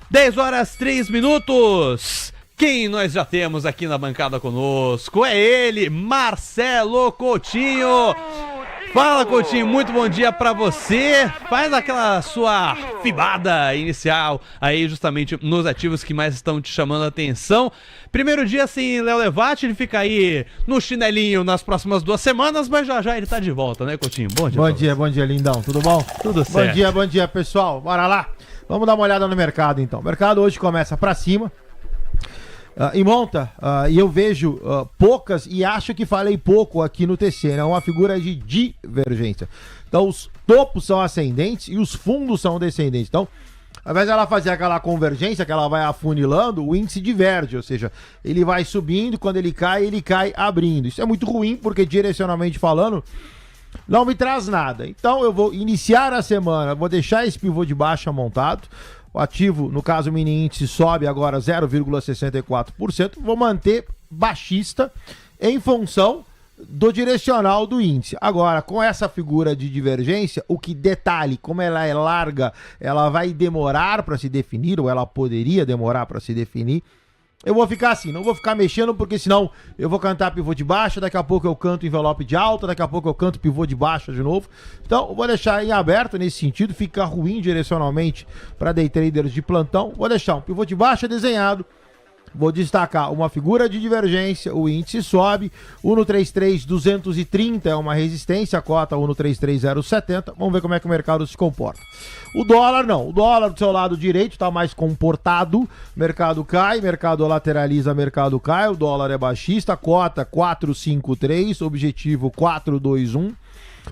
10 horas 3 minutos. Quem nós já temos aqui na bancada conosco é ele, Marcelo Coutinho. Fala, Coutinho, muito bom dia pra você. Faz aquela sua fibada inicial aí justamente nos ativos que mais estão te chamando a atenção. Primeiro dia sem Léo Levati, ele fica aí no chinelinho nas próximas 2 semanas, mas já ele tá de volta, né, Coutinho? Bom dia. Bom dia, lindão. Tudo bom? Tudo certo. Bom dia, pessoal. Bora lá. Vamos dar uma olhada no mercado, então. O mercado hoje começa pra cima. E monta, e eu vejo poucas, e acho que falei pouco aqui no TC, né? Uma figura de divergência. Então os topos são ascendentes e os fundos são descendentes. Então, ao invés dela fazer aquela convergência que ela vai afunilando, o índice diverge, ou seja, ele vai subindo, quando ele cai abrindo. Isso é muito ruim, porque direcionalmente falando, não me traz nada. Então eu vou iniciar a semana, vou deixar esse pivô de baixa montado. O ativo, no caso o mini índice, sobe agora 0,64%. Vou manter baixista em função do direcional do índice. Agora, com essa figura de divergência, o que detalhe, como ela é larga, ela vai demorar para se definir, ou ela poderia demorar para se definir. Eu vou ficar assim, não vou ficar mexendo, porque senão eu vou cantar pivô de baixa, daqui a pouco eu canto envelope de alta, daqui a pouco eu canto pivô de baixa de novo. Então, eu vou deixar em aberto nesse sentido, fica ruim direcionalmente para day traders de plantão. Vou deixar um pivô de baixa desenhado, vou destacar uma figura de divergência, o índice sobe, 1,33,230 é uma resistência, a cota 1,33,070, vamos ver como é que o mercado se comporta. O dólar não, o dólar do seu lado direito está mais comportado, mercado cai, mercado lateraliza, mercado cai, o dólar é baixista, cota 453, objetivo 421,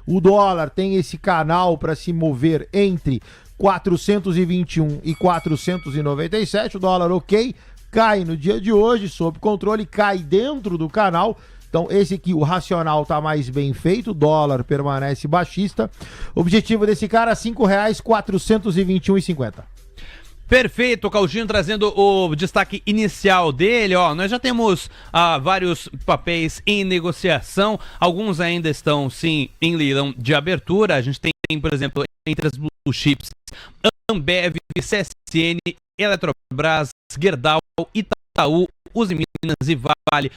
o dólar tem esse canal para se mover entre 421 e 497, o dólar ok, cai no dia de hoje, sob controle, cai dentro do canal. Então esse aqui, o racional está mais bem feito, o dólar permanece baixista. Objetivo desse cara, R$ 5,421,50. Perfeito, Coutinho trazendo o destaque inicial dele, ó, nós já temos vários papéis em negociação, alguns ainda estão sim em leilão de abertura, a gente tem, por exemplo, entre as blue chips, Ambev, CSN, Eletrobras, Gerdau, Itaú, Usiminas e Vale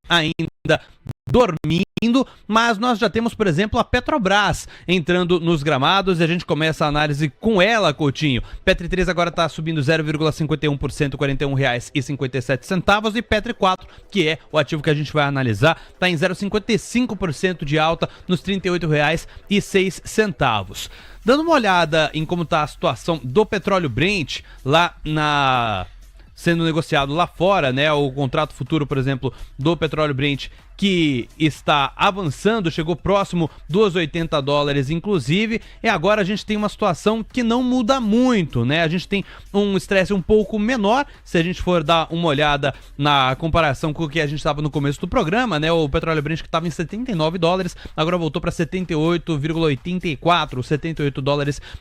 ainda dormindo, mas nós já temos, por exemplo, a Petrobras entrando nos gramados e a gente começa a análise com ela, Coutinho. Petri 3 agora está subindo 0,51%, R$ 41,57 e Petri 4, que é o ativo que a gente vai analisar, está em 0,55% de alta nos R$ 38,06. Dando uma olhada em como está a situação do petróleo Brent lá sendo negociado lá fora, né? O contrato futuro, por exemplo, do petróleo Brent, que está avançando, chegou próximo dos $80, inclusive, e agora a gente tem uma situação que não muda muito, né? A gente tem um estresse um pouco menor, se a gente for dar uma olhada na comparação com o que a gente estava no começo do programa, né? O petróleo Brent que estava em $79, agora voltou para 78,84,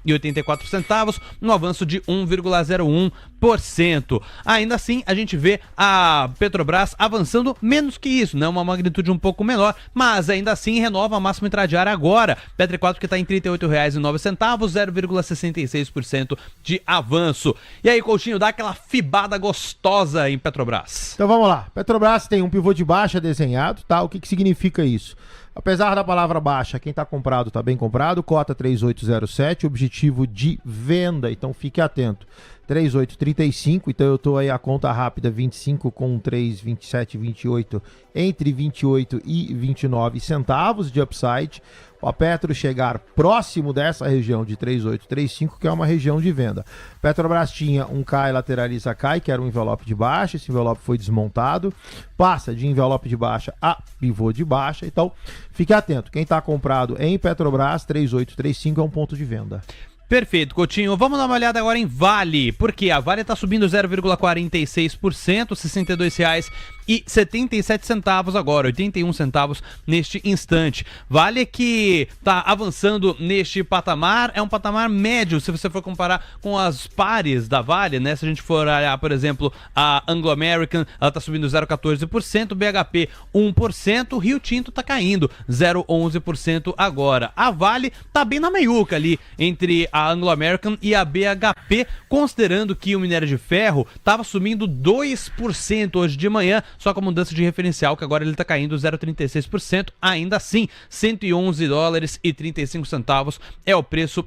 $78,84, um avanço de 1,01%. Ainda assim, a gente vê a Petrobras avançando menos que isso, né? Uma magnitude um pouco menor, mas ainda assim renova a máxima intradiária agora. Petri 4 que está em R$ 38,09, 0,66% de avanço. E aí, Coutinho, dá aquela fibada gostosa em Petrobras. Então vamos lá. Petrobras tem um pivô de baixa desenhado, tá? O que significa isso? Apesar da palavra baixa, quem está comprado está bem comprado, cota 3807, objetivo de venda, então fique atento. 3835, então eu estou aí a conta rápida 25 com 3, 27, 28, entre 28 e 29 centavos de upside. A Petro chegar próximo dessa região de 3835, que é uma região de venda. Petrobras tinha um CAI lateraliza CAI, que era um envelope de baixa, esse envelope foi desmontado, passa de envelope de baixa a pivô de baixa, então fique atento, quem está comprado em Petrobras, 3835 é um ponto de venda. Perfeito, Coutinho. Vamos dar uma olhada agora em Vale, porque a Vale está subindo 0,46%, R$ 62,77 agora, 81 centavos neste instante. Vale que está avançando neste patamar, é um patamar médio, se você for comparar com as pares da Vale, né? Se a gente for olhar, por exemplo, a Anglo American, ela está subindo 0,14%, BHP 1%, Rio Tinto está caindo 0,11% agora. A Vale está bem na meiuca ali, entre a a Anglo American e a BHP, considerando que o minério de ferro estava subindo 2% hoje de manhã, só com a mudança de referencial, que agora ele está caindo 0,36%, ainda assim, $111,35 é o preço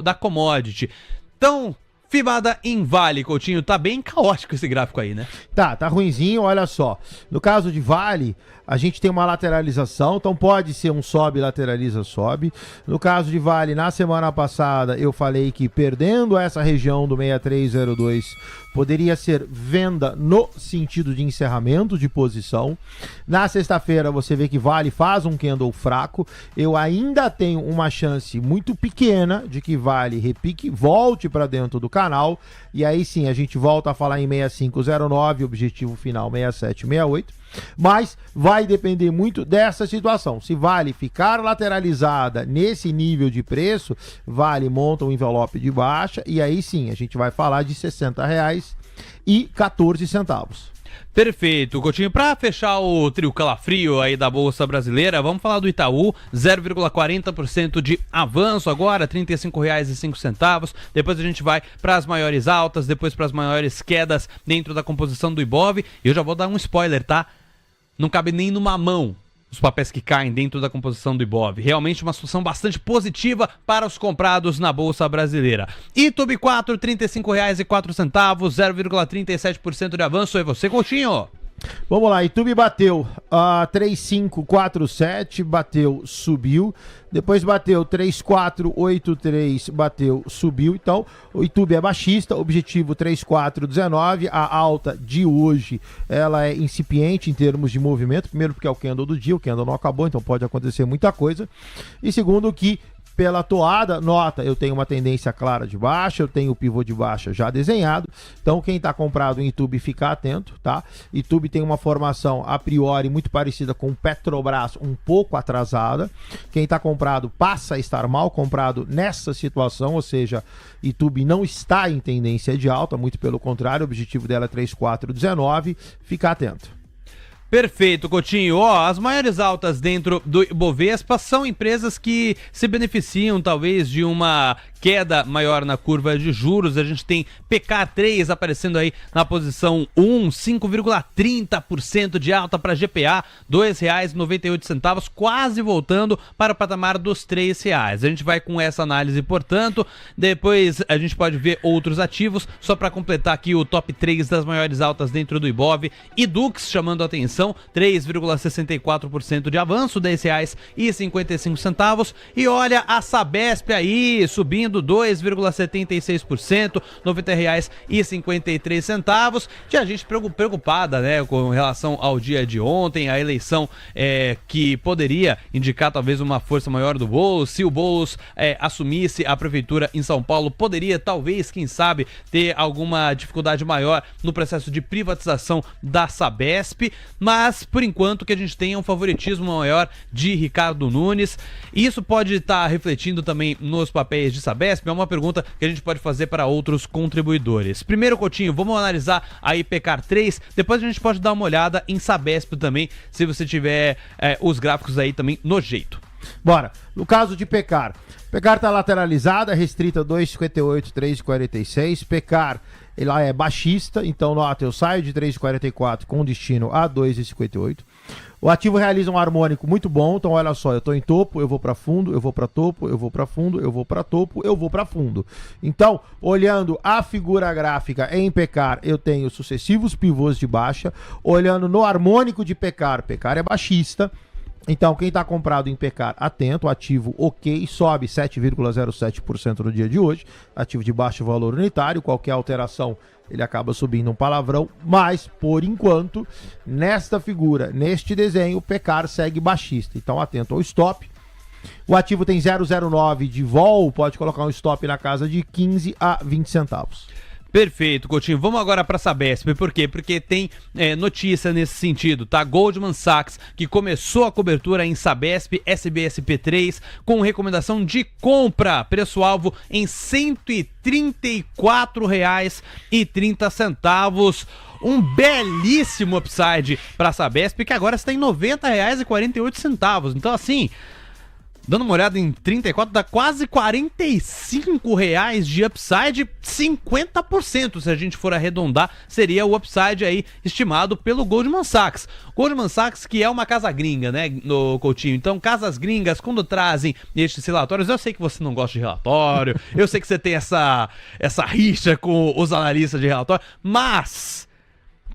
da commodity. Então, Fibada em Vale, Coutinho, tá bem caótico esse gráfico aí, né? Tá ruinzinho, olha só. No caso de Vale, a gente tem uma lateralização, então pode ser um sobe, lateraliza, sobe. No caso de Vale, na semana passada, eu falei que perdendo essa região do 6302, poderia ser venda no sentido de encerramento de posição. Na sexta-feira, você vê que Vale faz um candle fraco. Eu ainda tenho uma chance muito pequena de que Vale repique, volte para dentro do canal. E aí sim, a gente volta a falar em 6509, objetivo final 6768. Mas vai depender muito dessa situação. Se Vale ficar lateralizada nesse nível de preço, Vale monta um envelope de baixa e aí sim, a gente vai falar de R$60,14. Perfeito, Coutinho. Para fechar o trio calafrio aí da Bolsa Brasileira, vamos falar do Itaú, 0,40% de avanço agora, R$35,05. Depois a gente vai para as maiores altas, depois para as maiores quedas dentro da composição do Ibov. E eu já vou dar um spoiler, tá? Não cabe nem numa mão os papéis que caem dentro da composição do Ibov. Realmente uma situação bastante positiva para os comprados na Bolsa Brasileira. Itubi 4, R$35,04, 0,37% de avanço. E você, Coutinho? Vamos lá, Itubi bateu 3,547, bateu, subiu. Depois bateu 3,483, bateu, subiu. Então, o Itubi é baixista, objetivo 3,419. A alta de hoje, ela é incipiente em termos de movimento. Primeiro porque é o candle do dia, o candle não acabou, então pode acontecer muita coisa. E segundo que pela toada, nota, eu tenho uma tendência clara de baixa, eu tenho o pivô de baixa já desenhado, então quem está comprado em Itubi fica atento, tá? Itubi tem uma formação a priori muito parecida com Petrobras, um pouco atrasada. Quem está comprado passa a estar mal comprado nessa situação, ou seja, Itubi não está em tendência de alta, muito pelo contrário, o objetivo dela é 3,419, fica atento. Perfeito, Coutinho. Ó, as maiores altas dentro do Ibovespa são empresas que se beneficiam talvez de uma queda maior na curva de juros. A gente tem PK3 aparecendo aí na posição 1, 5,30% de alta para GPA, R$2,98, quase voltando para o patamar dos R$3. A gente vai com essa análise, portanto, depois a gente pode ver outros ativos, só para completar aqui o top 3 das maiores altas dentro do Ibov. Idux chamando a atenção, 3,64% de avanço, R$10,55. E olha a Sabesp aí, subindo 2,76%, R$90,53. Tinha gente preocupada, né, com relação ao dia de ontem, a eleição que poderia indicar talvez uma força maior do Boulos. Se o Boulos assumisse a prefeitura em São Paulo, poderia talvez, quem sabe, ter alguma dificuldade maior no processo de privatização da Sabesp, mas por enquanto que a gente tem um favoritismo maior de Ricardo Nunes. Isso pode estar refletindo também nos papéis de Sabesp. É uma pergunta que a gente pode fazer para outros contribuidores. Primeiro, Coutinho, vamos analisar a IPCAR 3, depois a gente pode dar uma olhada em Sabesp também, se você tiver os gráficos aí também no jeito. Bora. No caso de PECAR, PECAR está lateralizada, restrita 2,58, 3,46. PECAR, ela é baixista, então nota, eu saio de 3,44 com destino a 2,58. O ativo realiza um harmônico muito bom, então olha só, eu estou em topo, eu vou para fundo, eu vou para topo, eu vou para fundo, eu vou para topo, eu vou para fundo. Então, olhando a figura gráfica em PECAR, eu tenho sucessivos pivôs de baixa. Olhando no harmônico de PECAR, PECAR é baixista. Então, quem está comprado em PECAR, atento, ativo ok, sobe 7,07% no dia de hoje, ativo de baixo valor unitário, qualquer alteração ele acaba subindo um palavrão, mas, por enquanto, nesta figura, neste desenho, o PECAR segue baixista, então atento ao stop. O ativo tem 0,09 de vol, pode colocar um stop na casa de 15 a 20 centavos. Perfeito, Coutinho. Vamos agora para a Sabesp. Por quê? Porque tem notícia nesse sentido, tá? Goldman Sachs, que começou a cobertura em Sabesp SBSP3 com recomendação de compra. Preço-alvo em R$ 134,30. Um belíssimo upside para a Sabesp, que agora está em R$ 90,48. Então, assim, Dando uma olhada em 34, dá quase R$ 45 de upside, 50%, se a gente for arredondar, seria o upside aí estimado pelo Goldman Sachs. Goldman Sachs, que é uma casa gringa, né, no Coutinho. Então, casas gringas, quando trazem estes relatórios, eu sei que você não gosta de relatório, eu sei que você tem essa rixa com os analistas de relatório, mas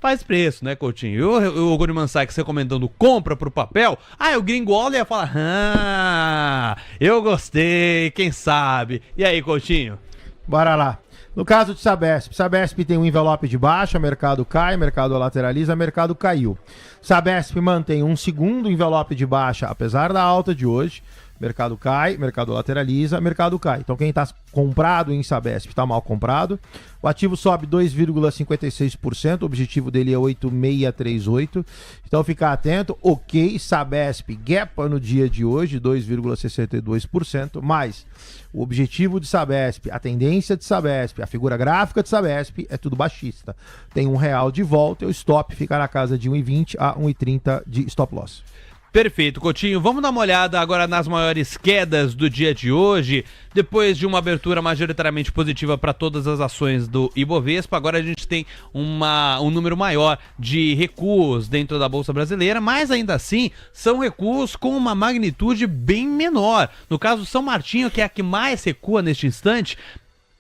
faz preço, né, Coutinho? O Goldman Sachs recomendando compra pro papel, o gringo olha e fala, eu gostei, quem sabe? E aí, Coutinho? Bora lá. No caso de Sabesp, Sabesp tem um envelope de baixa, mercado cai, mercado lateraliza, mercado caiu. Sabesp mantém um segundo envelope de baixa, apesar da alta de hoje. Mercado cai, mercado lateraliza, mercado cai. Então quem está comprado em Sabesp está mal comprado. O ativo sobe 2,56%, o objetivo dele é 8,638. Então ficar atento. Ok, Sabesp gapa no dia de hoje, 2,62%, mas o objetivo de Sabesp, a tendência de Sabesp, a figura gráfica de Sabesp é tudo baixista. Tem R$1 de volta e o stop fica na casa de 1,20 a 1,30 de stop loss. Perfeito, Coutinho. Vamos dar uma olhada agora nas maiores quedas do dia de hoje. Depois de uma abertura majoritariamente positiva para todas as ações do Ibovespa, agora a gente tem um número maior de recuos dentro da Bolsa Brasileira, mas ainda assim são recuos com uma magnitude bem menor. No caso, São Martinho, que é a que mais recua neste instante,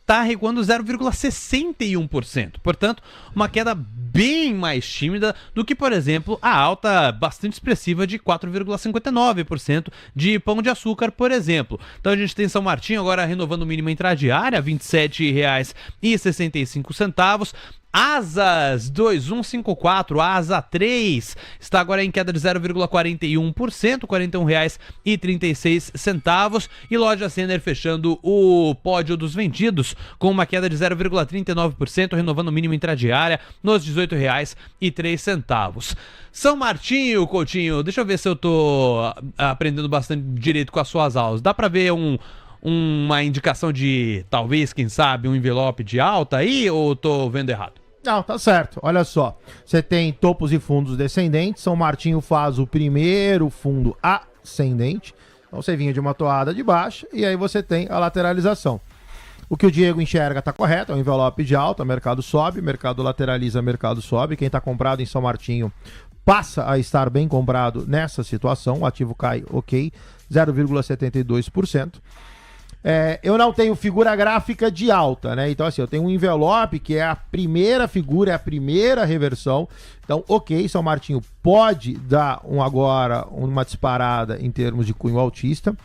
está recuando 0,61%. Portanto, uma queda bem mais tímida do que, por exemplo, a alta bastante expressiva de 4,59% de Pão de Açúcar, por exemplo. Então a gente tem São Martinho agora renovando o mínimo intradiária, R$ 27,65. Asas 2154, Asa 3, está agora em queda de 0,41%, R$ 41,36. E Loja Renner fechando o pódio dos vendidos com uma queda de 0,39%, renovando o mínimo intradiária nos R$ 18,03. São Martinho, Coutinho, deixa eu ver se eu tô aprendendo bastante direito com as suas aulas. Dá para ver uma indicação de, talvez, quem sabe, um envelope de alta aí, ou tô vendo errado? Não, tá certo. Olha só. Você tem topos e fundos descendentes. São Martinho faz o primeiro fundo ascendente. Então você vinha de uma toada de baixa e aí você tem a lateralização. O que o Diego enxerga tá correto, é um envelope de alta, mercado sobe, mercado lateraliza, mercado sobe. Quem tá comprado em São Martinho passa a estar bem comprado nessa situação. O ativo cai, ok, 0,72%. Eu não tenho figura gráfica de alta, né? Então, assim, eu tenho um envelope que é a primeira figura, é a primeira reversão. Então, ok, São Martinho pode dar agora uma disparada em termos de cunho altista.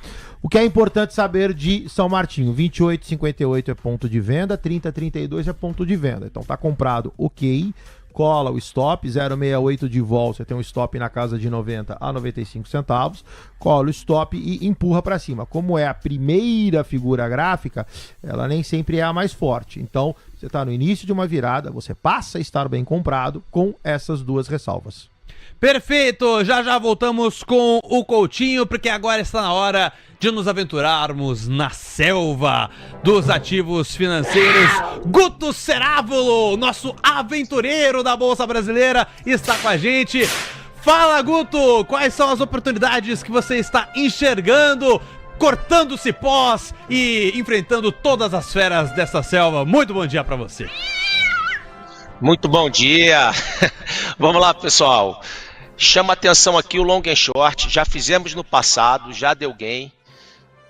O que é importante saber de São Martinho, 28,58 é ponto de venda, 30,32 é ponto de venda. Então, tá comprado, ok. Cola o stop, 0,68 de vol, você tem um stop na casa de 90 a 95 centavos, cola o stop e empurra para cima. Como é a primeira figura gráfica, ela nem sempre é a mais forte. Então, você está no início de uma virada, você passa a estar bem comprado com essas duas ressalvas. Perfeito, já voltamos com o Coutinho, porque agora está na hora de nos aventurarmos na selva dos ativos financeiros. Guto Cerávulo, nosso aventureiro da Bolsa Brasileira, está com a gente. Fala, Guto, quais são as oportunidades que você está enxergando, cortando cipós e enfrentando todas as feras dessa selva? Muito bom dia para você. Muito bom dia. Vamos lá, pessoal. Chama atenção aqui o long and short, já fizemos no passado, já deu gain,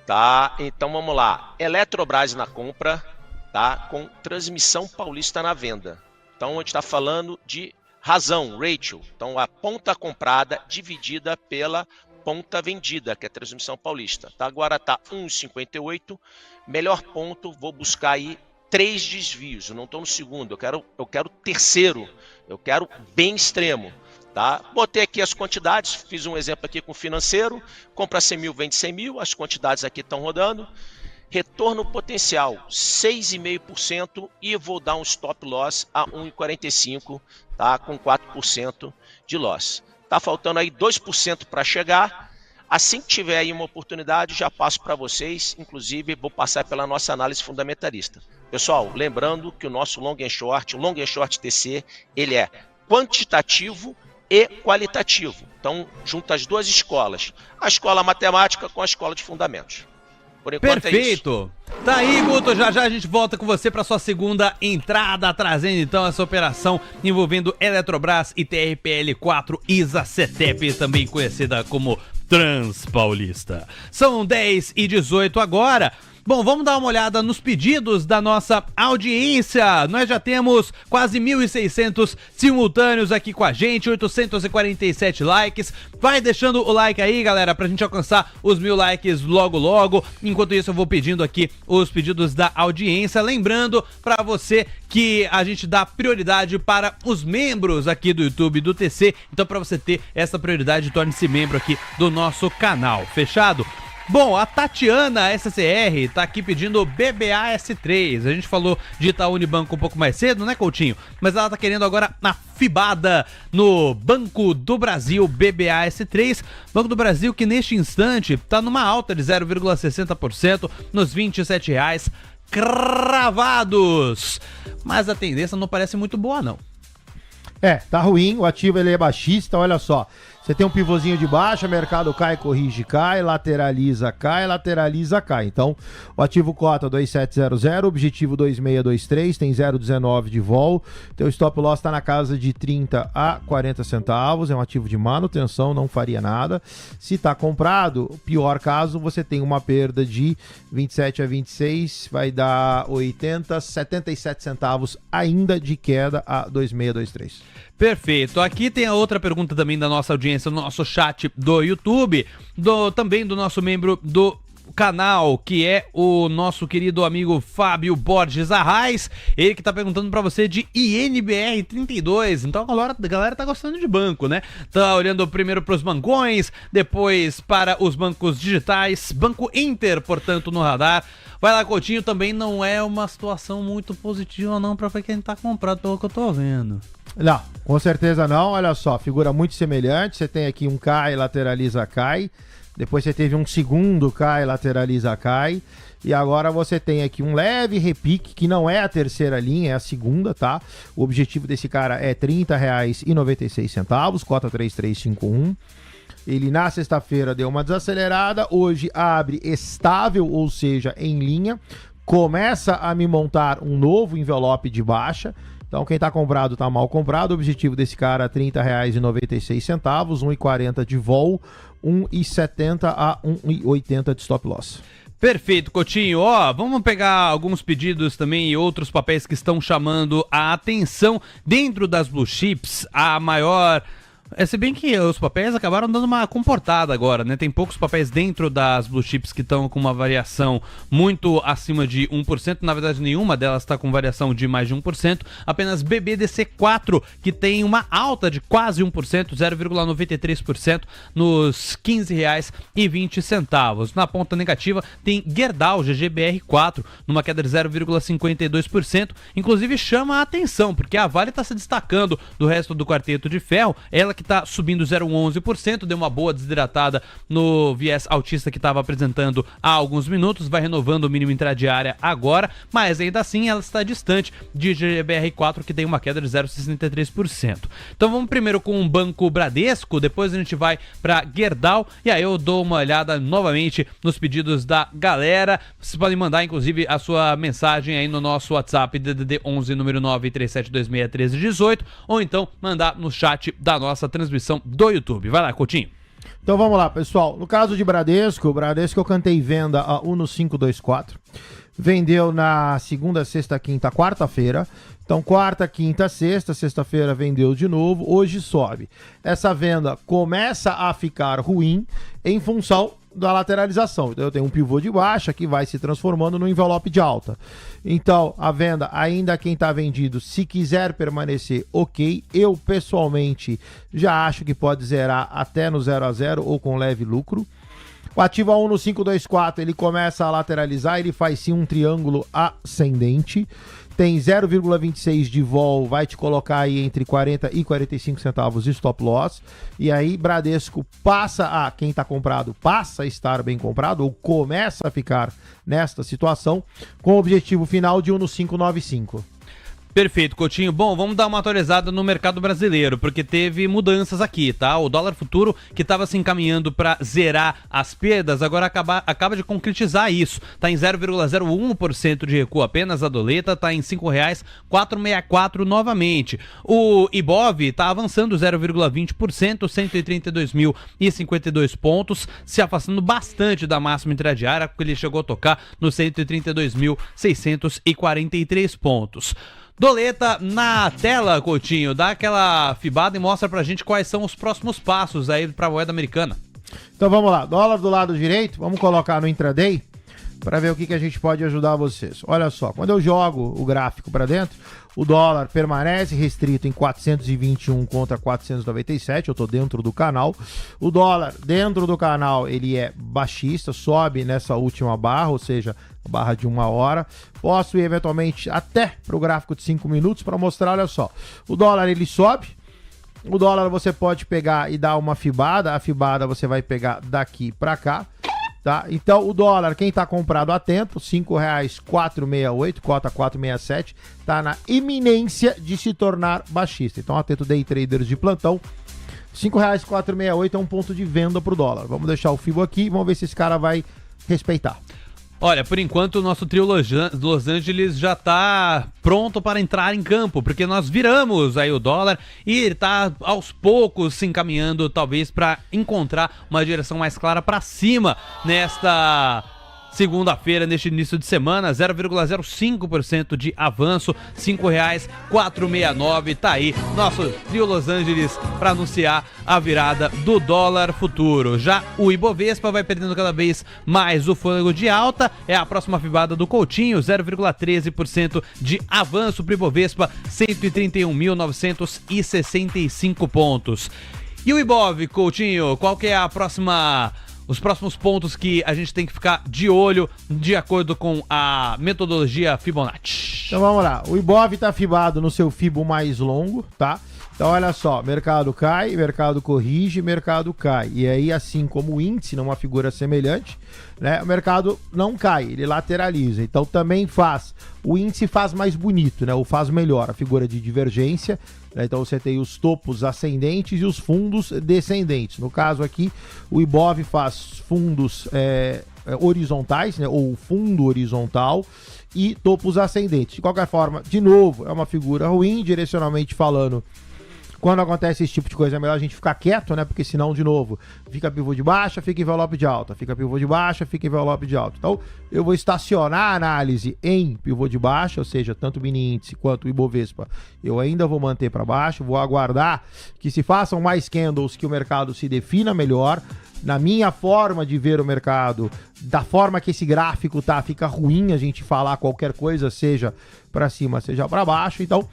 tá? Então vamos lá, Eletrobras na compra, tá? Com Transmissão Paulista na venda. Então a gente está falando de razão, ratio, então a ponta comprada dividida pela ponta vendida, que é a Transmissão Paulista, tá? Agora tá 1,58, melhor ponto, vou buscar aí 3 desvios, eu não estou no segundo, eu quero terceiro, eu quero bem extremo. Tá? Botei aqui as quantidades, fiz um exemplo aqui com o financeiro, compra 100 mil, vende 100 mil, as quantidades aqui estão rodando, retorno potencial 6,5% e vou dar um stop loss a 1,45, tá? Com 4% de loss. Tá faltando aí 2% para chegar, assim que tiver aí uma oportunidade já passo para vocês, inclusive vou passar pela nossa análise fundamentalista. Pessoal, lembrando que o nosso long and short, o long and short TC, ele é quantitativo e qualitativo. Então, junta as duas escolas, a escola matemática com a escola de fundamentos. Por enquanto perfeito. É isso. Tá aí, Guto, já a gente volta com você para sua segunda entrada, trazendo então essa operação envolvendo Eletrobras e TRPL4 ISA-CETEP, também conhecida como Transpaulista. São 10h18 agora. Bom, vamos dar uma olhada nos pedidos da nossa audiência. Nós já temos quase 1.600 simultâneos aqui com a gente, 847 likes. Vai deixando o like aí, galera, pra gente alcançar os 1.000 likes logo logo. Enquanto isso, eu vou pedindo aqui os pedidos da audiência. Lembrando pra você que a gente dá prioridade para os membros aqui do YouTube do TC. Então, pra você ter essa prioridade, torne-se membro aqui do nosso canal. Fechado? Bom, a Tatiana SCR tá aqui pedindo BBA-S3. A gente falou de Itaú Unibanco um pouco mais cedo, né, Coutinho? Mas ela tá querendo agora na FIBADA, no Banco do Brasil BBA-S3. Banco do Brasil que neste instante tá numa alta de 0,60% nos R$27 cravados. Mas a tendência não parece muito boa, não. Tá ruim, o ativo ele é baixista, olha só. Você tem um pivôzinho de baixa, mercado cai, corrige, cai, lateraliza, cai. Então, o ativo cota 2700, objetivo 2623, tem 0,19 de vol. Teu stop loss está na casa de 30 a 40 centavos, é um ativo de manutenção, não faria nada. Se está comprado, pior caso, você tem uma perda de 27 a 26, vai dar 77 centavos ainda de queda a 2623. Perfeito. Aqui tem a outra pergunta também da nossa audiência no nosso chat do YouTube, também do nosso membro do canal, que é o nosso querido amigo Fábio Borges Arraes, ele que tá perguntando pra você de INBR 32, então a galera tá gostando de banco, né? Tá olhando primeiro pros bancões, depois para os bancos digitais, Banco Inter, portanto, no radar. Vai lá, Coutinho, também não é uma situação muito positiva não pra quem tá comprado, pelo que eu tô vendo. Não, com certeza não, olha só, figura muito semelhante, você tem aqui um cai, lateraliza, cai. Depois você teve um segundo cai, lateraliza, cai. E agora você tem aqui um leve repique, que não é a terceira linha, é a segunda, tá? O objetivo desse cara é R$30,96, cota 3351. Ele na sexta-feira deu uma desacelerada, hoje abre estável, ou seja, em linha. Começa a me montar um novo envelope de baixa. Então quem tá comprado tá mal comprado. O objetivo desse cara é R$30,96, 1,40 de vol, 1,70 a 1,80 de stop loss. Perfeito, Coutinho. Vamos pegar alguns pedidos também e outros papéis que estão chamando a atenção dentro das blue chips. A maior... Se bem que os papéis acabaram dando uma comportada agora, né? Tem poucos papéis dentro das blue chips que estão com uma variação muito acima de 1%. Na verdade, nenhuma delas está com variação de mais de 1%. Apenas BBDC4, que tem uma alta de quase 1%, 0,93% nos R$15,20. Na ponta negativa, tem Gerdau GGBR4, numa queda de 0,52%. Inclusive, chama a atenção, porque a Vale está se destacando do resto do quarteto de ferro. Ela que está subindo 0,11%, deu uma boa desidratada no viés altista que estava apresentando há alguns minutos, vai renovando o mínimo intradiária agora, mas ainda assim ela está distante de GBR4, que tem uma queda de 0,63%. Então vamos primeiro com o Banco Bradesco, depois a gente vai para Gerdau, e aí eu dou uma olhada novamente nos pedidos da galera. Vocês podem mandar inclusive a sua mensagem aí no nosso WhatsApp DDD 11 número 937261318, ou então mandar no chat da nossa transmissão do YouTube. Vai lá, Coutinho. Então vamos lá, pessoal. No caso de Bradesco, eu cantei venda a Uno 524. Vendeu na segunda, sexta, quinta, quarta-feira. Então quarta, quinta, sexta-feira vendeu de novo, hoje sobe. Essa venda começa a ficar ruim em função da lateralização. Então eu tenho um pivô de baixa que vai se transformando no envelope de alta. Então a venda, ainda quem está vendido, se quiser permanecer, ok. Eu pessoalmente já acho que pode zerar até no 0 a 0 ou com leve lucro. O ativo A1 no 524, ele começa a lateralizar, ele faz sim um triângulo ascendente. Tem 0,26 de vol, vai te colocar aí entre 40 e 45 centavos de stop loss. E aí, Bradesco quem está comprado, passa a estar bem comprado, ou começa a ficar nesta situação, com o objetivo final de 1 no 595. Perfeito, Coutinho. Bom, vamos dar uma atualizada no mercado brasileiro, porque teve mudanças aqui, tá? O dólar futuro, que estava se encaminhando para zerar as perdas, agora acaba de concretizar isso. Tá em 0,01% de recuo apenas, a doleta tá em R$ 5,464 novamente. O Ibov tá avançando 0,20%, 132.052 pontos, se afastando bastante da máxima intradiária, porque ele chegou a tocar nos 132.643 pontos. Doleta na tela, Coutinho, dá aquela fibada e mostra pra gente quais são os próximos passos aí pra moeda americana. Então vamos lá, dólar do lado direito, vamos colocar no intraday para ver o que a gente pode ajudar vocês. Olha só, quando eu jogo o gráfico para dentro, o dólar permanece restrito em 421 contra 497, eu tô dentro do canal. O dólar dentro do canal, ele é baixista, sobe nessa última barra, ou seja, a barra de 1 hora. Posso ir eventualmente até para o gráfico de 5 minutos para mostrar, olha só. O dólar ele sobe, o dólar você pode pegar e dar uma fibada, a fibada você vai pegar daqui para cá. Tá? Então o dólar, quem está comprado atento, R$ 5,468, cota 467, está na iminência de se tornar baixista. Então atento, day traders de plantão, R$ 5,468 é um ponto de venda para o dólar. Vamos deixar o FIBO aqui, vamos ver se esse cara vai respeitar. Olha, por enquanto o nosso trio Los Angeles já tá pronto para entrar em campo, porque nós viramos aí o dólar e ele tá aos poucos se encaminhando talvez para encontrar uma direção mais clara para cima nesta segunda-feira, neste início de semana, 0,05% de avanço, R$ 5,469, tá aí nosso trio Los Angeles para anunciar a virada do dólar futuro. Já o Ibovespa vai perdendo cada vez mais o fôlego de alta, é a próxima fibada do Coutinho, 0,13% de avanço para o Ibovespa, 131.965 pontos. E o Ibov, Coutinho, qual que é os próximos pontos que a gente tem que ficar de olho de acordo com a metodologia Fibonacci? Então vamos lá, o Ibov está fibado no seu Fibo mais longo, tá? Então olha só, mercado cai, mercado corrige, mercado cai. E aí, assim como o índice, numa figura semelhante, né, o mercado não cai, ele lateraliza. Então também o índice faz mais bonito, né? Ou faz melhor a figura de divergência. Então você tem os topos ascendentes e os fundos descendentes. No caso aqui, o Ibov faz fundos horizontais, né, ou fundo horizontal, e topos ascendentes. De qualquer forma, de novo, é uma figura ruim, direcionalmente falando. Quando acontece esse tipo de coisa, é melhor a gente ficar quieto, né? Porque senão, de novo, fica pivô de baixa, fica envelope de alta. Fica pivô de baixa, fica envelope de alta. Então, eu vou estacionar a análise em pivô de baixa, ou seja, tanto o mini índice quanto o Ibovespa, eu ainda vou manter para baixo, vou aguardar que se façam mais candles, que o mercado se defina melhor. Na minha forma de ver o mercado, da forma que esse gráfico tá, fica ruim a gente falar qualquer coisa, seja para cima, seja para baixo. Então,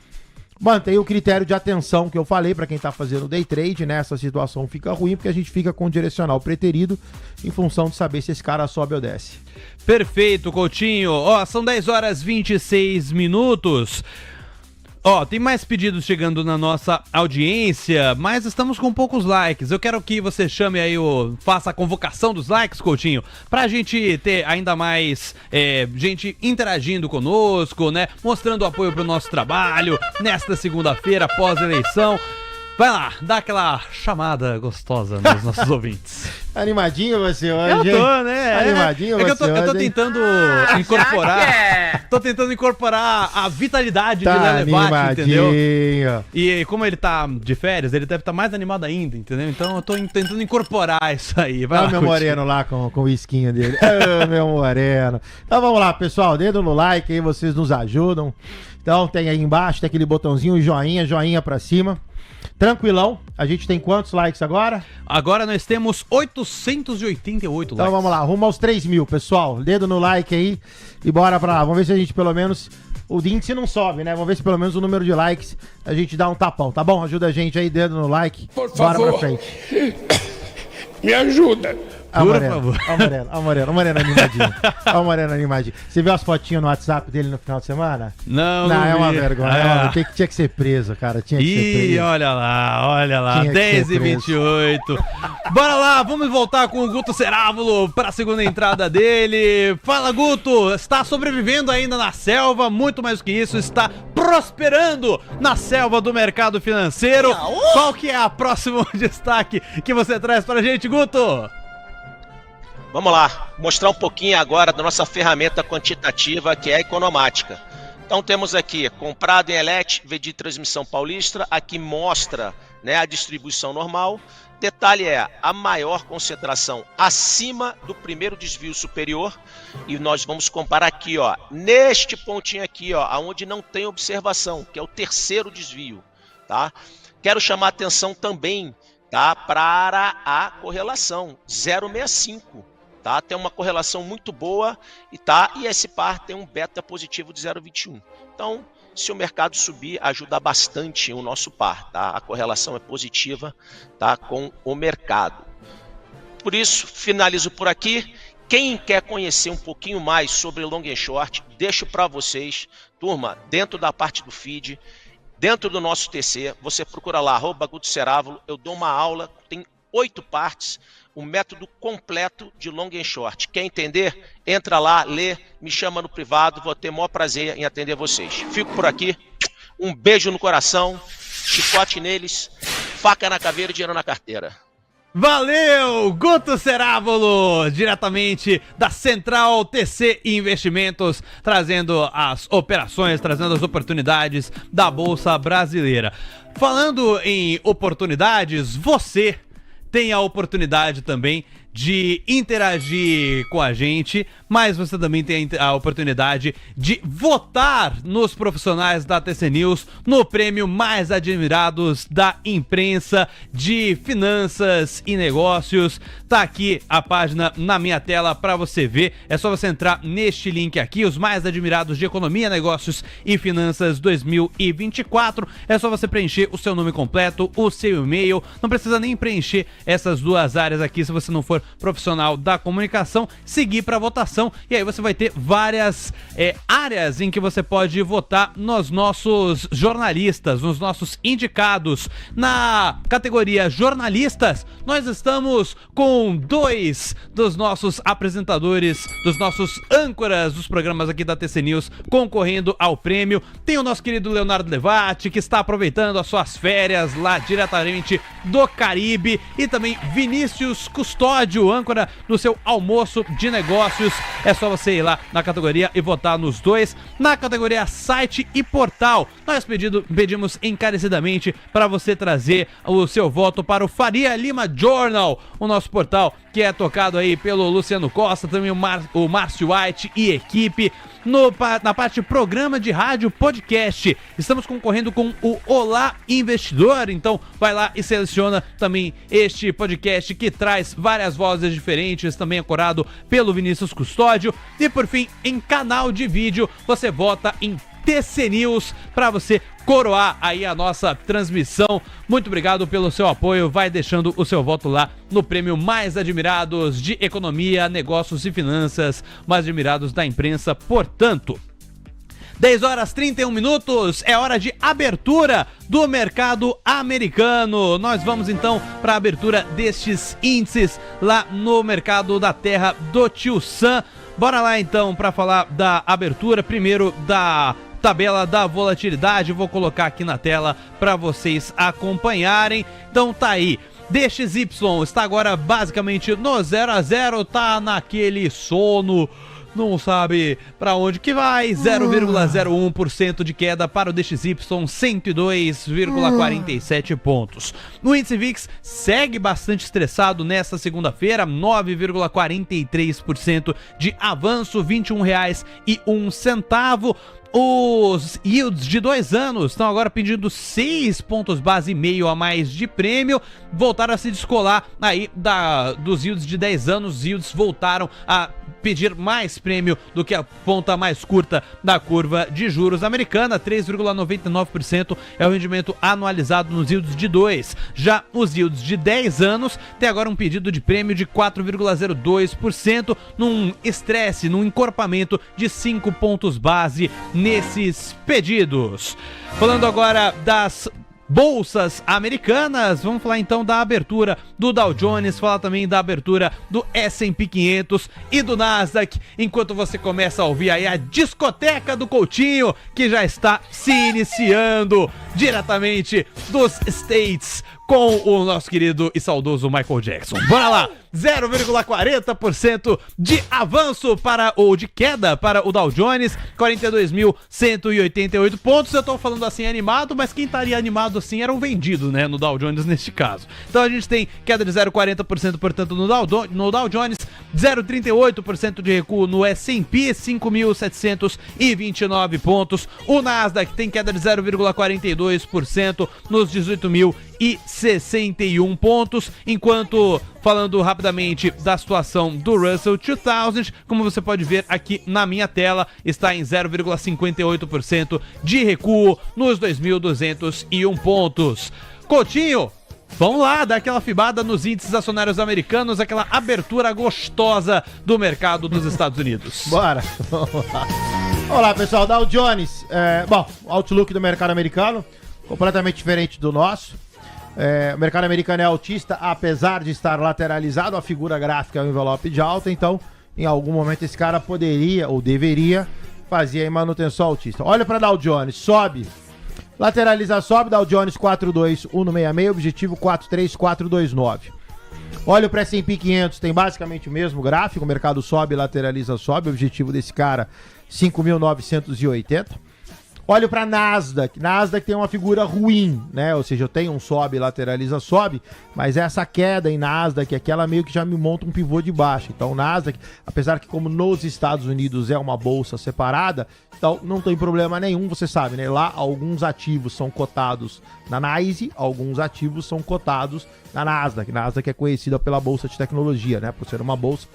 mantenha o critério de atenção que eu falei para quem está fazendo day trade, né? Essa situação fica ruim porque a gente fica com o direcional preterido em função de saber se esse cara sobe ou desce. Perfeito, Coutinho. Ó, são 10h26. Ó, tem mais pedidos chegando na nossa audiência, mas estamos com poucos likes. Eu quero que você chame aí, faça a convocação dos likes, Coutinho, pra gente ter ainda mais gente interagindo conosco, né? Mostrando apoio pro nosso trabalho nesta segunda-feira, pós-eleição. Vai lá, dá aquela chamada gostosa nos nossos ouvintes. Animadinho você hoje, eu tô, né? Animadinho você hoje. Eu tô tentando incorporar. Tô tentando incorporar a vitalidade tá de Lele Bate, entendeu? E como ele tá de férias, ele deve estar mais animado ainda, entendeu? Então eu tô tentando incorporar isso aí. Vai lá, meu moreno lá com o esquinho dele. Meu moreno. Então vamos lá, pessoal. Dedo no like aí, vocês nos ajudam. Então tem aí embaixo, tem aquele botãozinho joinha pra cima. Tranquilão, a gente tem quantos likes agora? Agora nós temos 888 likes. Então vamos lá, rumo aos 3.000, pessoal. Dedo no like aí e bora pra lá. Vamos ver se a gente pelo menos... O índice não sobe, né? Vamos ver se pelo menos o número de likes a gente dá um tapão, tá bom? Ajuda a gente aí, dedo no like. Por favor, bora pra frente. Me ajuda. Amarelo, amarelo animadinho. Amarelo animadinho. Você viu as fotinhas no WhatsApp dele no final de semana? Não é uma vi. vergonha. Tinha que ser preso, cara. Tinha que ser preso. Olha lá. Tinha 10h28. Bora lá, vamos voltar com o Guto Cerávulo para a segunda entrada dele. Fala, Guto, está sobrevivendo ainda na selva, muito mais do que isso, está prosperando na selva do mercado financeiro. Qual que é o próximo destaque que você traz pra gente, Guto? Vamos lá, mostrar um pouquinho agora da nossa ferramenta quantitativa, que é a economática. Então temos aqui, comprado em Elet, VD Transmissão Paulista, aqui mostra, né, a distribuição normal. Detalhe é a maior concentração acima do primeiro desvio superior, e nós vamos comparar aqui, ó, neste pontinho aqui, ó, onde não tem observação, que é o terceiro desvio, tá? Quero chamar a atenção também, tá, para a correlação 0,65. Tá? Tem uma correlação muito boa e esse par tem um beta positivo de 0,21. Então, se o mercado subir, ajuda bastante o nosso par. Tá? A correlação é positiva, tá, com o mercado. Por isso, finalizo por aqui. Quem quer conhecer um pouquinho mais sobre long and short, deixo para vocês, turma, dentro da parte do feed, dentro do nosso TC, você procura lá, @Guto Cerávulo, eu dou uma aula, tem 8 partes, o método completo de long and short. Quer entender? Entra lá, lê, me chama no privado, vou ter o maior prazer em atender vocês. Fico por aqui, um beijo no coração, chicote neles, faca na caveira e dinheiro na carteira. Valeu, Guto Cerávulo, diretamente da Central TC Investimentos, trazendo as operações, trazendo as oportunidades da Bolsa Brasileira. Falando em oportunidades, você tem a oportunidade também de interagir com a gente, mas você também tem a oportunidade de votar nos profissionais da TC News no prêmio Mais Admirados da Imprensa de Finanças e Negócios. Tá aqui a página na minha tela para você ver. É só você entrar neste link aqui, os Mais Admirados de Economia, Negócios e Finanças 2024. É só você preencher o seu nome completo, o seu e-mail. Não precisa nem preencher essas duas áreas aqui se você não for profissional da comunicação, seguir para votação, e aí você vai ter várias áreas em que você pode votar nos nossos jornalistas, nos nossos indicados. Na categoria jornalistas, nós estamos com 2 dos nossos apresentadores, dos nossos âncoras dos programas aqui da TC News concorrendo ao prêmio. Tem o nosso querido Leonardo Levati, que está aproveitando as suas férias lá diretamente do Caribe, e também Vinícius Custódio, âncora no seu almoço de negócios. É só você ir lá na categoria e votar nos 2. Na categoria site e portal, nós pedimos encarecidamente para você trazer o seu voto para o Faria Lima Journal, o nosso portal que é tocado aí pelo Luciano Costa, também o Márcio White e equipe. Na parte programa de rádio podcast, estamos concorrendo com o Olá Investidor, então vai lá e seleciona também este podcast que traz várias vozes diferentes, também ancorado pelo Vinícius Custódio. E por fim, em canal de vídeo, você vota em TC News para você coroar aí a nossa transmissão. Muito obrigado pelo seu apoio, vai deixando o seu voto lá no prêmio Mais Admirados de Economia, Negócios e Finanças, mais admirados da imprensa, portanto. 10h31, é hora de abertura do mercado americano. Nós vamos então para a abertura destes índices lá no mercado da terra do Tio Sam. Bora lá então para falar da abertura, primeiro da tabela da volatilidade. Vou colocar aqui na tela para vocês acompanharem. Então tá aí. DXY está agora basicamente no 0 a 0, tá naquele sono, não sabe para onde que vai. 0,01% de queda para o DXY, 102,47 pontos. No índice VIX segue bastante estressado nesta segunda-feira, 9,43% de avanço, R$ 21,01. os yields de 2 anos estão agora pedindo 6 pontos base e meio a mais de prêmio, voltaram a se descolar aí dos yields de 10 anos, os yields voltaram a pedir mais prêmio do que a ponta mais curta da curva de juros americana. 3,99% é o rendimento anualizado nos yields de 2. Já os yields de 10 anos tem agora um pedido de prêmio de 4,02% num estresse, num encorpamento de 5 pontos base nesses pedidos. Falando agora das bolsas americanas, vamos falar então da abertura do Dow Jones, falar também da abertura do S&P 500 e do Nasdaq, enquanto você começa a ouvir aí a discoteca do Coutinho, que já está se iniciando diretamente dos States com o nosso querido e saudoso Michael Jackson. Bora lá! 0,40% de avanço de queda para o Dow Jones, 42.188 pontos. Eu tô falando assim animado, mas quem estaria animado assim era o vendido, né, no Dow Jones neste caso. Então a gente tem queda de 0,40%, portanto, no Dow Jones, 0,38% de recuo no S&P, 5.729 pontos. O Nasdaq tem queda de 0,42% nos 18.061 pontos, enquanto, falando rapidamente da situação do Russell 2000, como você pode ver aqui na minha tela, está em 0,58% de recuo nos 2.201 pontos. Coutinho, vamos lá, dar aquela fibada nos índices acionários americanos, aquela abertura gostosa do mercado dos Estados Unidos. Bora, vamos lá. Olá, pessoal, Dow Jones, outlook do mercado americano, completamente diferente do nosso. O mercado americano é altista, apesar de estar lateralizado, a figura gráfica é um envelope de alta, então em algum momento esse cara poderia ou deveria fazer a manutenção altista. Olha para Dow Jones, sobe, lateraliza, sobe, Dow Jones 42166, objetivo 43429. Olha para S&P 500, tem basicamente o mesmo gráfico, o mercado sobe, lateraliza, sobe, o objetivo desse cara 5.980. Olho para Nasdaq. Nasdaq tem uma figura ruim, né? Ou seja, eu tenho um sobe, lateraliza, sobe, mas essa queda em Nasdaq aqui, ela meio que já me monta um pivô de baixa. Então, Nasdaq, apesar que como nos Estados Unidos é uma bolsa separada, então não tem problema nenhum, você sabe, né? Lá alguns ativos são cotados na NYSE, alguns ativos são cotados na Nasdaq. Nasdaq é conhecida pela bolsa de tecnologia, né? Por ser uma bolsa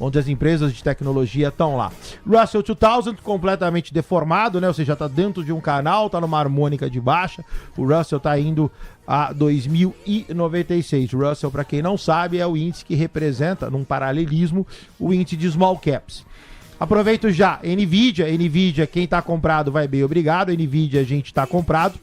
onde as empresas de tecnologia estão lá. Russell 2000 completamente deformado, né? Ou seja, está dentro de um canal, está numa harmônica de baixa. O Russell está indo a 2096. O Russell, para quem não sabe, é o índice que representa, num paralelismo, o índice de small caps. Aproveito já, NVIDIA, quem está comprado vai bem, obrigado. NVIDIA, a gente está comprado.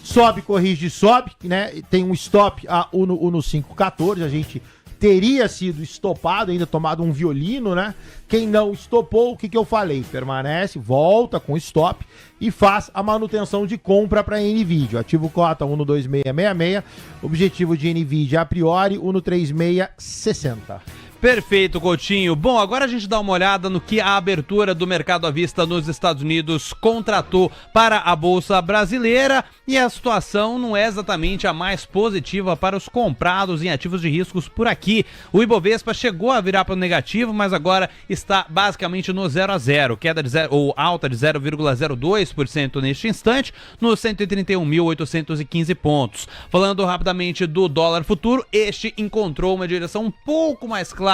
Sobe, corrige, sobe, né? Tem um stop no 514, a gente teria sido estopado, ainda tomado um violino, né? Quem não estopou, o que eu falei? Permanece, volta com stop e faz a manutenção de compra para NVIDIA. Ativo cota 12666, objetivo de NVIDIA a priori 13660. Perfeito, Coutinho. Bom, agora a gente dá uma olhada no que a abertura do mercado à vista nos Estados Unidos contratou para a Bolsa Brasileira, e a situação não é exatamente a mais positiva para os comprados em ativos de riscos por aqui. O Ibovespa chegou a virar para o negativo, mas agora está basicamente no 0 a 0, queda de alta de 0,02% neste instante, nos 131.815 pontos. Falando rapidamente do dólar futuro, este encontrou uma direção um pouco mais clara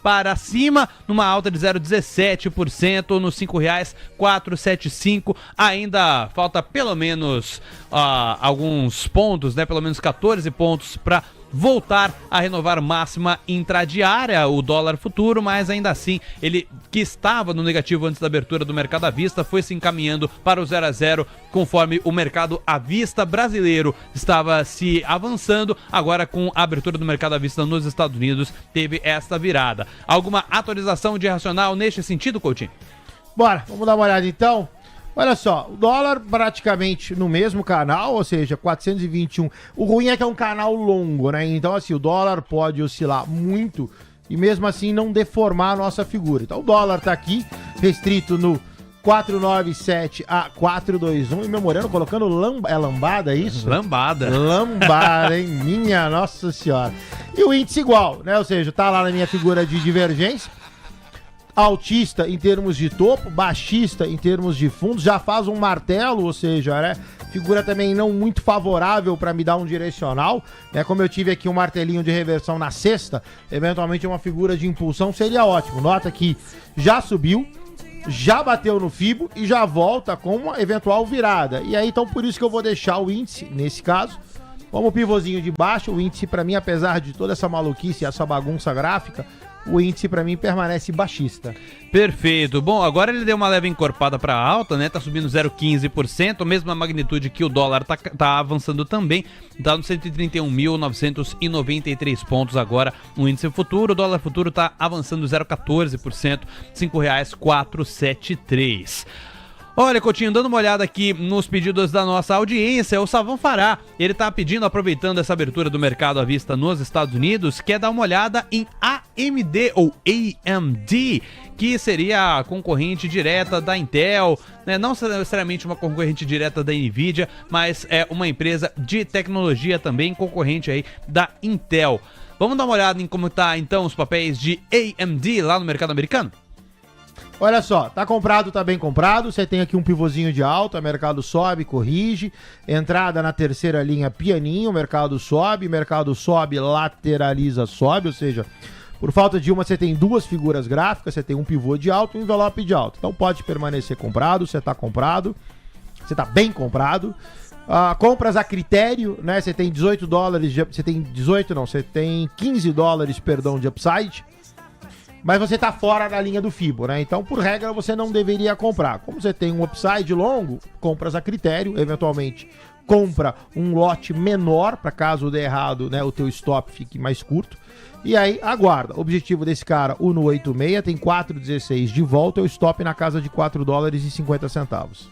para cima, numa alta de 0,17% nos R$ 5,475. Ainda falta pelo menos alguns pontos, né? Pelo menos 14 pontos para voltar a renovar máxima intradiária o dólar futuro, mas ainda assim ele, que estava no negativo antes da abertura do mercado à vista, foi se encaminhando para o 0 a 0 conforme o mercado à vista brasileiro estava se avançando. Agora, com a abertura do mercado à vista nos Estados Unidos, teve esta virada. Alguma atualização de racional neste sentido, Coutinho? Bora, vamos dar uma olhada então. Olha só, o dólar praticamente no mesmo canal, ou seja, 421. O ruim é que é um canal longo, né? Então, assim, o dólar pode oscilar muito e mesmo assim não deformar a nossa figura. Então, o dólar tá aqui, restrito no 497 a 421. E memorando, colocando lambada, é isso? Lambada. Lambada, hein? Minha Nossa Senhora. E o índice igual, né? Ou seja, tá lá na minha figura de divergência. altista em termos de topo, baixista em termos de fundos, já faz um martelo, ou seja, né, figura também não muito favorável para me dar um direcional, né, como eu tive aqui um martelinho de reversão na sexta, eventualmente uma figura de impulsão seria ótimo. Nota que já subiu, já bateu no FIBO e já volta com uma eventual virada. E aí, então, por isso que eu vou deixar o índice, nesse caso, como pivôzinho de baixo. O índice, para mim, apesar de toda essa maluquice, essa bagunça gráfica, o índice para mim permanece baixista. Perfeito. Bom, agora ele deu uma leve encorpada para alta, né? Tá subindo 0,15%, mesma magnitude que o dólar tá avançando também. Tá nos 131.993 pontos agora o índice futuro. O dólar futuro tá avançando 0,14%, R$ 5,473. Olha, Coutinho, dando uma olhada aqui nos pedidos da nossa audiência, o Savão Fará, ele tá pedindo, aproveitando essa abertura do mercado à vista nos Estados Unidos, quer dar uma olhada em AMD ou AMD, que seria a concorrente direta da Intel, né? Não necessariamente uma concorrente direta da Nvidia, mas é uma empresa de tecnologia também, concorrente aí da Intel. Vamos dar uma olhada em como tá então os papéis de AMD lá no mercado americano? Olha só, tá comprado, tá bem comprado. Você tem aqui um pivôzinho de alta, mercado sobe, corrige. Entrada na terceira linha, pianinho, mercado sobe, lateraliza, sobe. Ou seja, por falta de uma, você tem duas figuras gráficas, você tem um pivô de alta e um envelope de alta. Então pode permanecer comprado, você tá comprado, você tá bem comprado. Compras a critério, né? Você tem 18 dólares, você tem 15 dólares, perdão, de upside. Mas você tá fora da linha do FIBO, né? Então, por regra, você não deveria comprar. Como você tem um upside longo, compras a critério, eventualmente compra um lote menor, para caso dê errado, né, o teu stop fique mais curto. E aí, aguarda. O objetivo desse cara, o no 86, tem 4,16 de volta, o stop na casa de 4 dólares e 50 centavos.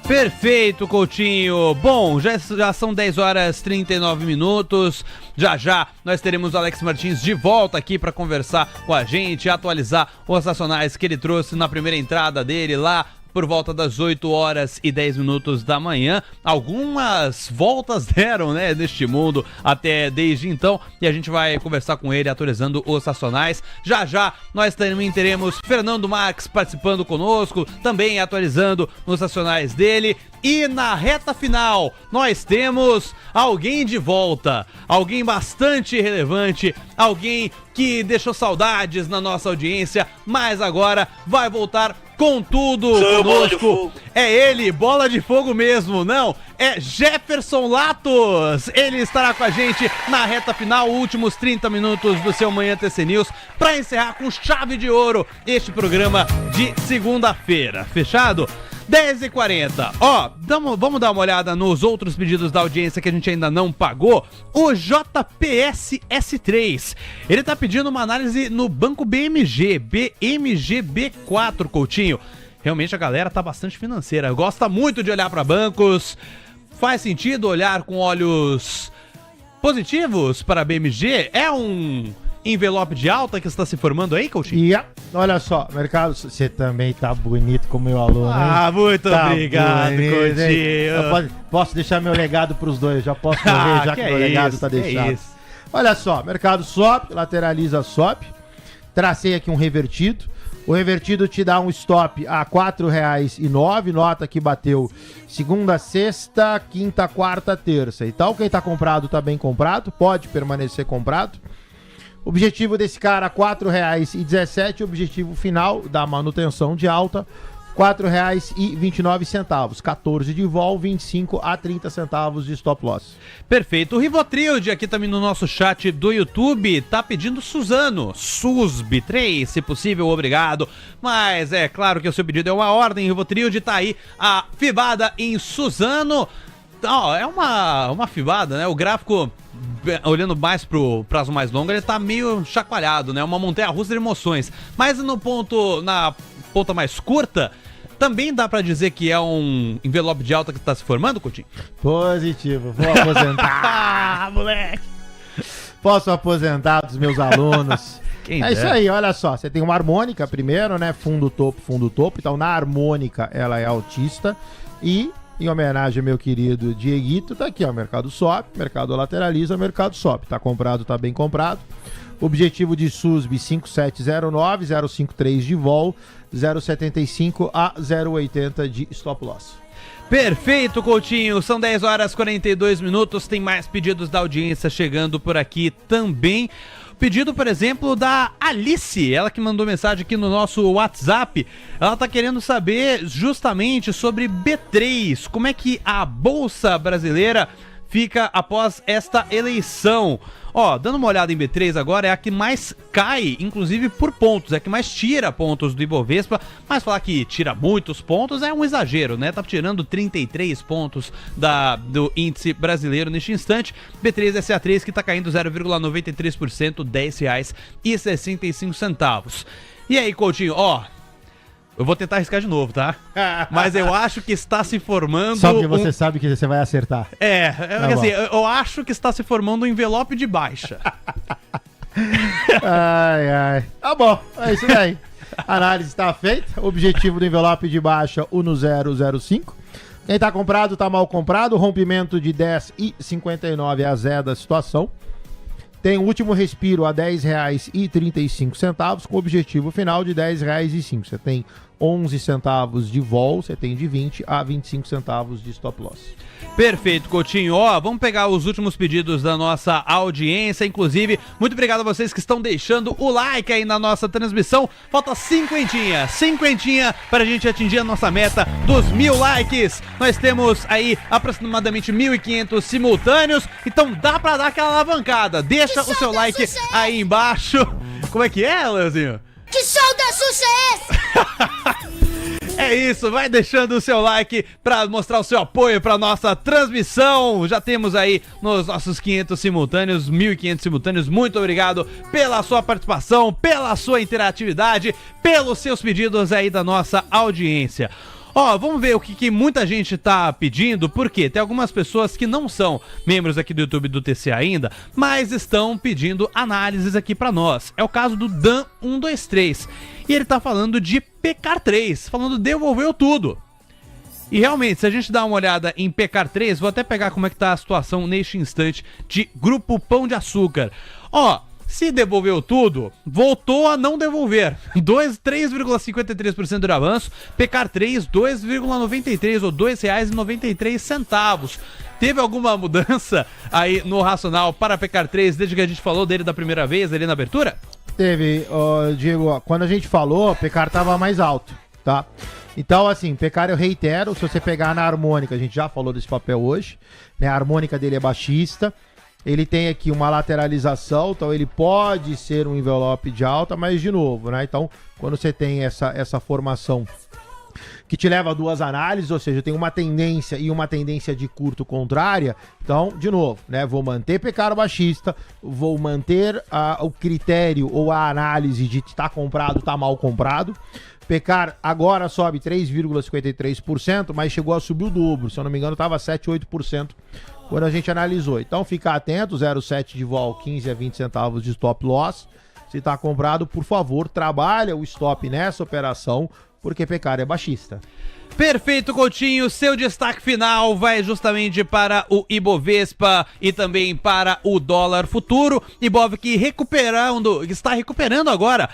Perfeito, Coutinho. Bom, já são 10 horas e 39 minutos. Já nós teremos o Alex Martins de volta aqui para conversar com a gente, atualizar os nacionais que ele trouxe na primeira entrada dele lá por volta das 8 horas e 10 minutos da manhã. Algumas voltas deram, né, neste mundo até desde então, e a gente vai conversar com ele atualizando os nacionais. Já nós também teremos Fernando Marques participando conosco, também atualizando os nacionais dele. E na reta final, nós temos alguém de volta, alguém bastante relevante, alguém que deixou saudades na nossa audiência, mas agora vai voltar com tudo conosco. É ele, bola de fogo mesmo, não, é Jefferson Latos. Ele estará com a gente na reta final, últimos 30 minutos do seu Manhã TC News, para encerrar com chave de ouro este programa de segunda-feira. Fechado? 10h40. Vamos dar uma olhada nos outros pedidos da audiência que a gente ainda não pagou. O JPS S3, ele tá pedindo uma análise no banco BMG B4, Coutinho. Realmente a galera tá bastante financeira, gosta muito de olhar para bancos. Faz sentido olhar com olhos positivos para a BMG? É um envelope de alta que está se formando aí, Coutinho? Olha só, mercado, você também tá bonito como meu aluno, hein? Muito tá obrigado, bonito, Coutinho. Posso deixar meu legado pros dois, já posso morrer, já que meu legado tá deixado. Olha só, mercado sobe, lateraliza, sobe. Tracei aqui um revertido. O revertido te dá um stop a R$ 4,09, nota que bateu segunda, sexta, quinta, quarta, terça. Então, quem tá comprado tá bem comprado, pode permanecer comprado. Objetivo desse cara, R$ 4,17. Objetivo final da manutenção de alta, R$ 4,29. 14 de vol, 25 a 30 centavos de stop loss. Perfeito. O Rivotril, aqui também no nosso chat do YouTube, tá pedindo Suzano. SUSB3, se possível, obrigado. Mas é claro que o seu pedido é uma ordem. Rivotril, tá aí a fibada em Suzano. É uma fibada, né? O gráfico, olhando mais pro prazo mais longo, ele tá meio chacoalhado, né? Uma montanha-russa de emoções. Mas na ponta mais curta, também dá pra dizer que é um envelope de alta que tá se formando, Coutinho? Positivo, vou aposentar. Moleque! Posso aposentar dos meus alunos. Isso aí, olha só, você tem uma harmônica primeiro, né? Fundo, topo. Então na harmônica ela é altista e em homenagem ao meu querido Dieguito, tá aqui, ó, mercado sobe, mercado lateraliza, mercado sobe. Tá comprado, tá bem comprado. Objetivo de SUSB 5709, 053 de vol, 075 a 080 de stop loss. Perfeito, Coutinho. São 10 horas e 42 minutos. Tem mais pedidos da audiência chegando por aqui também. Pedido, por exemplo, da Alice, ela que mandou mensagem aqui no nosso WhatsApp. Ela tá querendo saber justamente sobre B3, como é que a Bolsa Brasileira fica após esta eleição. Ó, dando uma olhada em B3 agora, é a que mais cai, inclusive por pontos, é a que mais tira pontos do Ibovespa, mas falar que tira muitos pontos é um exagero, né? Tá tirando 33 pontos do índice brasileiro neste instante. B3SA3 que tá caindo 0,93%, R$10,65. E aí, Coutinho, ó, eu vou tentar arriscar de novo, tá? Mas eu acho que está se formando... Só porque você sabe que você vai acertar. Assim, eu acho que está se formando um envelope de baixa. Ai. Tá bom, é isso daí. A análise está feita. Objetivo do envelope de baixa, 1,005. Quem tá comprado, tá mal comprado. Rompimento de 10,59 a zero da situação. Tem o último respiro a R$10,35, com objetivo final de R$10,05. Você tem 11 centavos de vol, você tem de 20 a 25 centavos de stop loss. Perfeito, Coutinho. Ó, vamos pegar os últimos pedidos da nossa audiência. Inclusive, muito obrigado a vocês que estão deixando o like aí na nossa transmissão. Falta cinquentinha para a gente atingir a nossa meta dos 1000 likes. Nós temos aí aproximadamente 1.500 simultâneos, então dá para dar aquela alavancada. Deixa o seu like aí embaixo. Como é que é, Leozinho? Que show da Xuxa é esse? É isso, vai deixando o seu like para mostrar o seu apoio para nossa transmissão. Já temos aí nos nossos 500 simultâneos, 1.500 simultâneos. Muito obrigado pela sua participação, pela sua interatividade, pelos seus pedidos aí da nossa audiência. Ó, vamos ver o que muita gente tá pedindo, porque tem algumas pessoas que não são membros aqui do YouTube do TC ainda, mas estão pedindo análises aqui pra nós. É o caso do Dan123. E ele tá falando de PECAR3, falando devolveu tudo. E realmente, se a gente dá uma olhada em PECAR3, vou até pegar como é que tá a situação neste instante de Grupo Pão de Açúcar. Ó, se devolveu tudo, voltou a não devolver. 3,53% de avanço. PECAR3, 2,93 ou R$2,93. Teve alguma mudança aí no racional para PECAR3 desde que a gente falou dele da primeira vez ali na abertura? Teve, Diego, quando a gente falou, o PECAR tava mais alto, tá? Então, assim, PECAR eu reitero, se você pegar na harmônica, a gente já falou desse papel hoje, né? A harmônica dele é baixista. Ele tem aqui uma lateralização, então ele pode ser um envelope de alta, mas de novo, né? Então, quando você tem essa formação que te leva a duas análises, ou seja, tem uma tendência e uma tendência de curto contrária, então, de novo, né? Vou manter PECAR baixista, vou manter o critério ou a análise de tá comprado, tá mal comprado. PECAR agora sobe 3,53%, mas chegou a subir o dobro, se eu não me engano estava 7, 8%. Quando a gente analisou. Então fica atento, 0,7 de vol, 15 a 20 centavos de stop loss. Se está comprado, por favor, trabalha o stop nessa operação, porque PECAR é baixista. Perfeito, Coutinho. Seu destaque final vai justamente para o Ibovespa e também para o dólar futuro. Ibov que está recuperando agora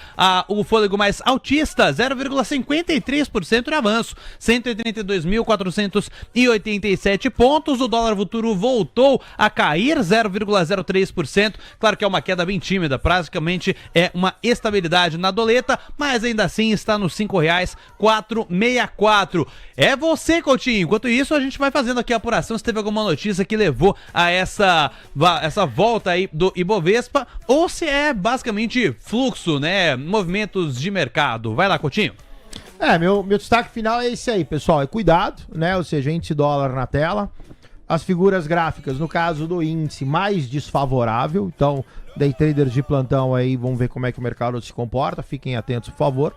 o fôlego mais altista, 0,53% de avanço, 132.487 pontos. O dólar futuro voltou a cair 0,03%. Claro que é uma queda bem tímida, praticamente é uma estabilidade na doleta, mas ainda assim está nos R$5,464. É você, Coutinho. Enquanto isso, a gente vai fazendo aqui a apuração se teve alguma notícia que levou a essa volta aí do Ibovespa ou se é basicamente fluxo, né? Movimentos de mercado. Vai lá, Coutinho. Meu destaque final é esse aí, pessoal. É cuidado, né? Ou seja, índice dólar na tela. As figuras gráficas, no caso do índice, mais desfavorável. Então, day traders de plantão aí, vamos ver como é que o mercado se comporta. Fiquem atentos, por favor.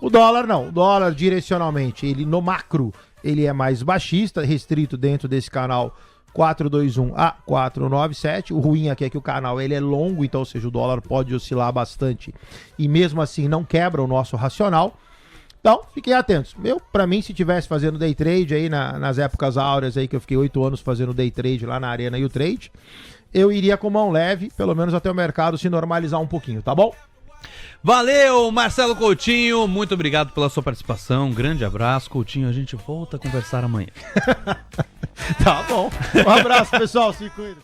O dólar não, o dólar direcionalmente, ele no macro, ele é mais baixista, restrito dentro desse canal 421 a 497. O ruim aqui é que o canal ele é longo, então, ou seja, o dólar pode oscilar bastante e mesmo assim não quebra o nosso racional. Então, fiquem atentos. Pra mim, se tivesse fazendo day trade aí nas épocas áureas aí, que eu fiquei 8 anos fazendo day trade lá na Arena e o Trade, eu iria com mão leve, pelo menos até o mercado se normalizar um pouquinho, tá bom? Valeu, Marcelo Coutinho, muito obrigado pela sua participação, um grande abraço, Coutinho, a gente volta a conversar amanhã. Tá bom. Um abraço, pessoal, se cuida.